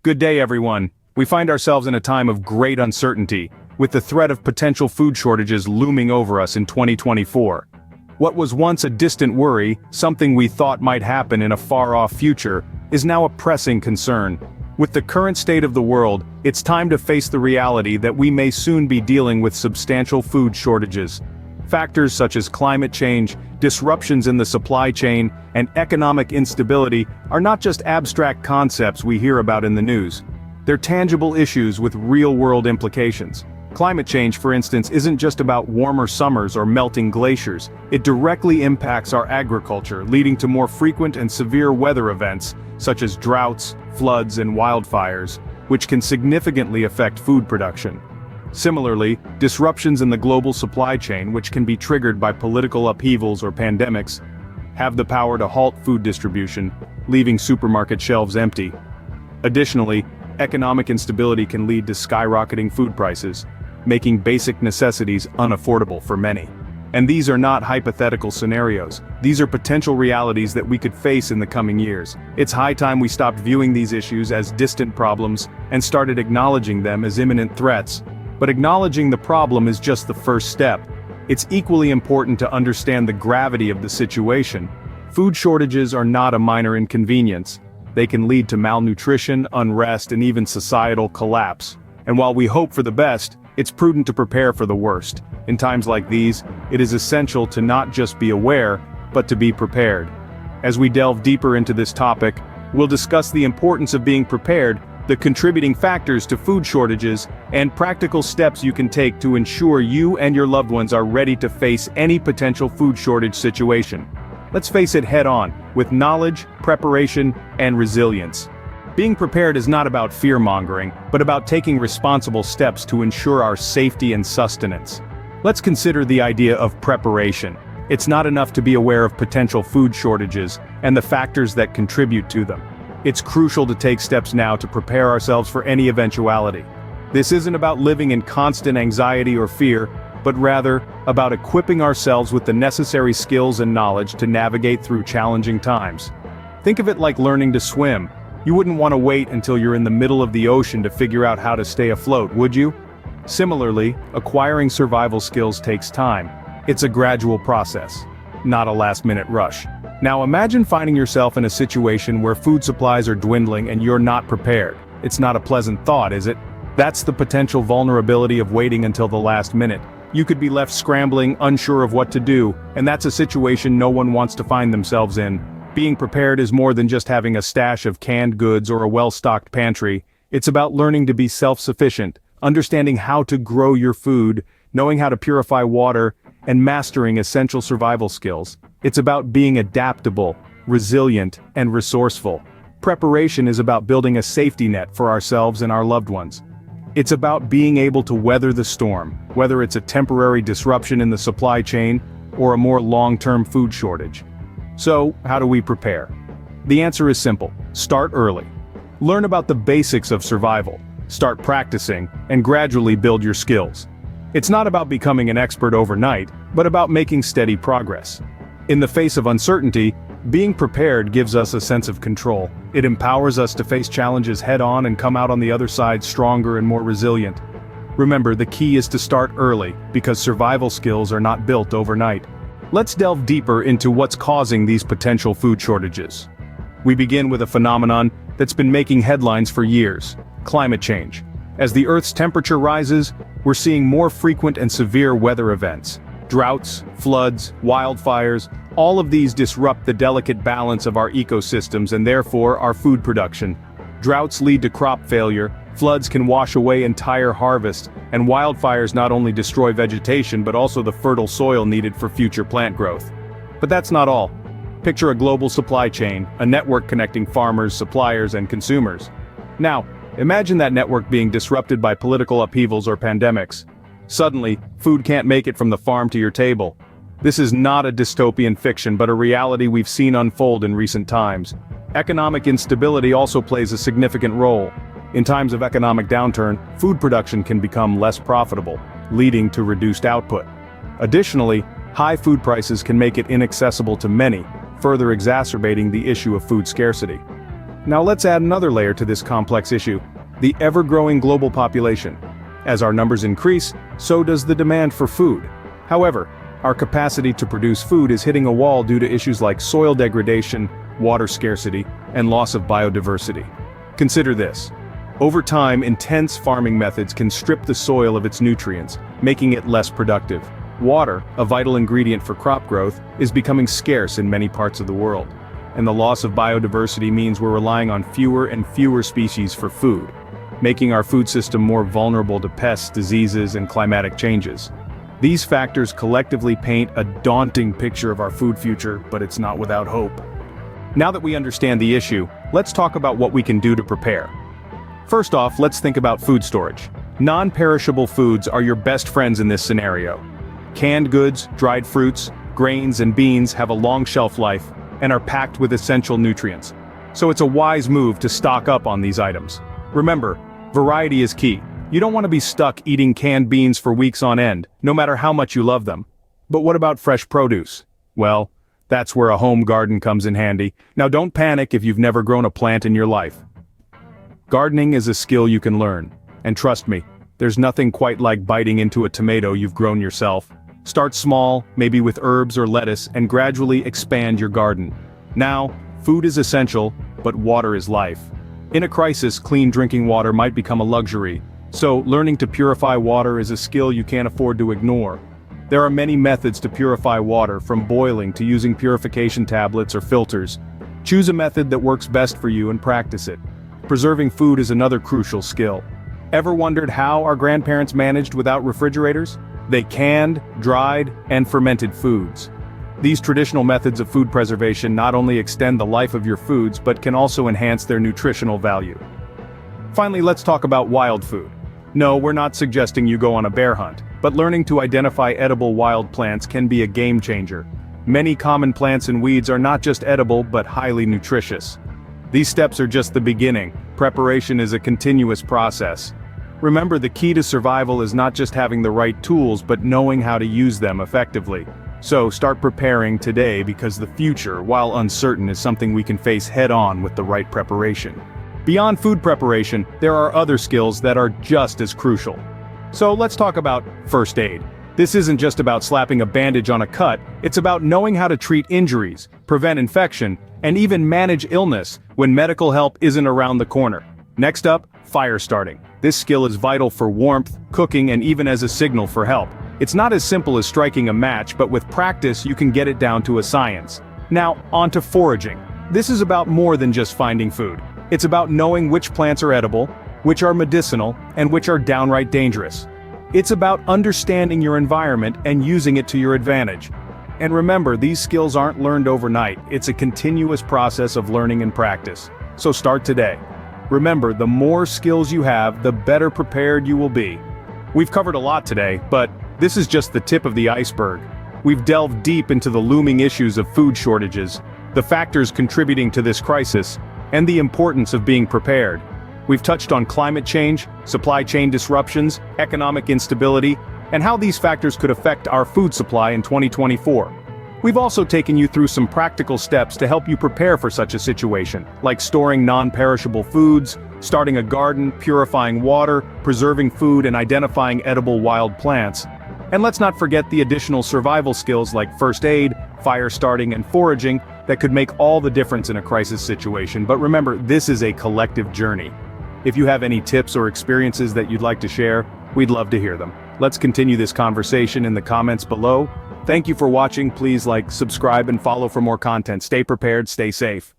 Good day, everyone. We find ourselves in a time of great uncertainty, with the threat of potential food shortages looming over us in 2024. What was once a distant worry, something we thought might happen in a far-off future, is now a pressing concern. With the current state of the world, it's time to face the reality that we may soon be dealing with substantial food shortages. Factors such as climate change, disruptions in the supply chain, and economic instability are not just abstract concepts we hear about in the news. They're tangible issues with real-world implications. Climate change, for instance, isn't just about warmer summers or melting glaciers. It directly impacts our agriculture, leading to more frequent and severe weather events, such as droughts, floods, and wildfires, which can significantly affect food production. Similarly, disruptions in the global supply chain, which can be triggered by political upheavals or pandemics, have the power to halt food distribution, leaving supermarket shelves empty. Additionally, economic instability can lead to skyrocketing food prices, making basic necessities unaffordable for many. And these are not hypothetical scenarios. These are potential realities that we could face in the coming years. It's high time we stopped viewing these issues as distant problems and started acknowledging them as imminent threats. But acknowledging the problem is just the first step. It's equally important to understand the gravity of the situation. Food shortages are not a minor inconvenience. They can lead to malnutrition, unrest, and even societal collapse. And while we hope for the best, it's prudent to prepare for the worst. In times like these, it is essential to not just be aware, but to be prepared. As we delve deeper into this topic, we'll discuss the importance of being prepared, the contributing factors to food shortages, and practical steps you can take to ensure you and your loved ones are ready to face any potential food shortage situation. Let's face it head-on, with knowledge, preparation, and resilience. Being prepared is not about fear-mongering, but about taking responsible steps to ensure our safety and sustenance. Let's consider the idea of preparation. It's not enough to be aware of potential food shortages and the factors that contribute to them. It's crucial to take steps now to prepare ourselves for any eventuality. This isn't about living in constant anxiety or fear, but rather about equipping ourselves with the necessary skills and knowledge to navigate through challenging times. Think of it like learning to swim. You wouldn't want to wait until you're in the middle of the ocean to figure out how to stay afloat, would you? Similarly, acquiring survival skills takes time. It's a gradual process, not a last-minute rush. Now imagine finding yourself in a situation where food supplies are dwindling and you're not prepared. It's not a pleasant thought, is it? That's the potential vulnerability of waiting until the last minute. You could be left scrambling, unsure of what to do, and that's a situation no one wants to find themselves in. Being prepared is more than just having a stash of canned goods or a well-stocked pantry. It's about learning to be self-sufficient, understanding how to grow your food, knowing how to purify water, and mastering essential survival skills. It's about being adaptable, resilient, and resourceful. Preparation is about building a safety net for ourselves and our loved ones. It's about being able to weather the storm, whether it's a temporary disruption in the supply chain or a more long-term food shortage. So, how do we prepare? The answer is simple. Start early. Learn about the basics of survival. Start practicing, and gradually build your skills. It's not about becoming an expert overnight, but about making steady progress. In the face of uncertainty, being prepared gives us a sense of control. It empowers us to face challenges head-on and come out on the other side stronger and more resilient. Remember, the key is to start early, because survival skills are not built overnight. Let's delve deeper into what's causing these potential food shortages. We begin with a phenomenon that's been making headlines for years: climate change. As the Earth's temperature rises, we're seeing more frequent and severe weather events. Droughts, floods, wildfires, all of these disrupt the delicate balance of our ecosystems and therefore our food production. Droughts lead to crop failure, floods can wash away entire harvests, and wildfires not only destroy vegetation but also the fertile soil needed for future plant growth. But that's not all. Picture a global supply chain, a network connecting farmers, suppliers, and consumers. Now, imagine that network being disrupted by political upheavals or pandemics. Suddenly, food can't make it from the farm to your table. This is not a dystopian fiction but a reality we've seen unfold in recent times. Economic instability also plays a significant role. In times of economic downturn, food production can become less profitable, leading to reduced output. Additionally, high food prices can make it inaccessible to many, further exacerbating the issue of food scarcity. Now let's add another layer to this complex issue: the ever-growing global population. As our numbers increase, so does the demand for food. However, our capacity to produce food is hitting a wall due to issues like soil degradation, water scarcity, and loss of biodiversity. Consider this. Over time, intense farming methods can strip the soil of its nutrients, making it less productive. Water, a vital ingredient for crop growth, is becoming scarce in many parts of the world. And the loss of biodiversity means we're relying on fewer and fewer species for food, making our food system more vulnerable to pests, diseases, and climatic changes. These factors collectively paint a daunting picture of our food future, but it's not without hope. Now that we understand the issue, let's talk about what we can do to prepare. First off, let's think about food storage. Non-perishable foods are your best friends in this scenario. Canned goods, dried fruits, grains, and beans have a long shelf life and are packed with essential nutrients. So it's a wise move to stock up on these items. Remember, variety is key. You don't want to be stuck eating canned beans for weeks on end, no matter how much you love them. But what about fresh produce? Well, that's where a home garden comes in handy. Now don't panic if you've never grown a plant in your life. Gardening is a skill you can learn. And trust me, there's nothing quite like biting into a tomato you've grown yourself. Start small, maybe with herbs or lettuce, and gradually expand your garden. Now, food is essential, but water is life. In a crisis, clean drinking water might become a luxury. So, learning to purify water is a skill you can't afford to ignore. There are many methods to purify water, from boiling to using purification tablets or filters. Choose a method that works best for you and practice it. Preserving food is another crucial skill. Ever wondered how our grandparents managed without refrigerators? They canned, dried, and fermented foods. These traditional methods of food preservation not only extend the life of your foods but can also enhance their nutritional value. Finally, let's talk about wild food. No, we're not suggesting you go on a bear hunt, but learning to identify edible wild plants can be a game changer. Many common plants and weeds are not just edible but highly nutritious. These steps are just the beginning. Preparation is a continuous process. Remember, the key to survival is not just having the right tools but knowing how to use them effectively. So start preparing today, because the future, while uncertain, is something we can face head-on with the right preparation. Beyond food preparation, there are other skills that are just as crucial. So let's talk about first aid. This isn't just about slapping a bandage on a cut, it's about knowing how to treat injuries, prevent infection, and even manage illness when medical help isn't around the corner. Next up, fire starting. This skill is vital for warmth, cooking, and even as a signal for help. It's not as simple as striking a match, but with practice you can get it down to a science. Now, on to foraging. This is about more than just finding food. It's about knowing which plants are edible, which are medicinal, and which are downright dangerous. It's about understanding your environment and using it to your advantage. And remember, these skills aren't learned overnight. It's a continuous process of learning and practice. So start today. Remember, the more skills you have, the better prepared you will be. We've covered a lot today, but this is just the tip of the iceberg. We've delved deep into the looming issues of food shortages, the factors contributing to this crisis, and the importance of being prepared. We've touched on climate change, supply chain disruptions, economic instability, and how these factors could affect our food supply in 2024. We've also taken you through some practical steps to help you prepare for such a situation, like storing non-perishable foods, starting a garden, purifying water, preserving food, and identifying edible wild plants. And let's not forget the additional survival skills like first aid, fire starting, and foraging that could make all the difference in a crisis situation. But remember, this is a collective journey. If you have any tips or experiences that you'd like to share, we'd love to hear them. Let's continue this conversation in the comments below. Thank you for watching. Please like, subscribe, and follow for more content. Stay prepared, stay safe.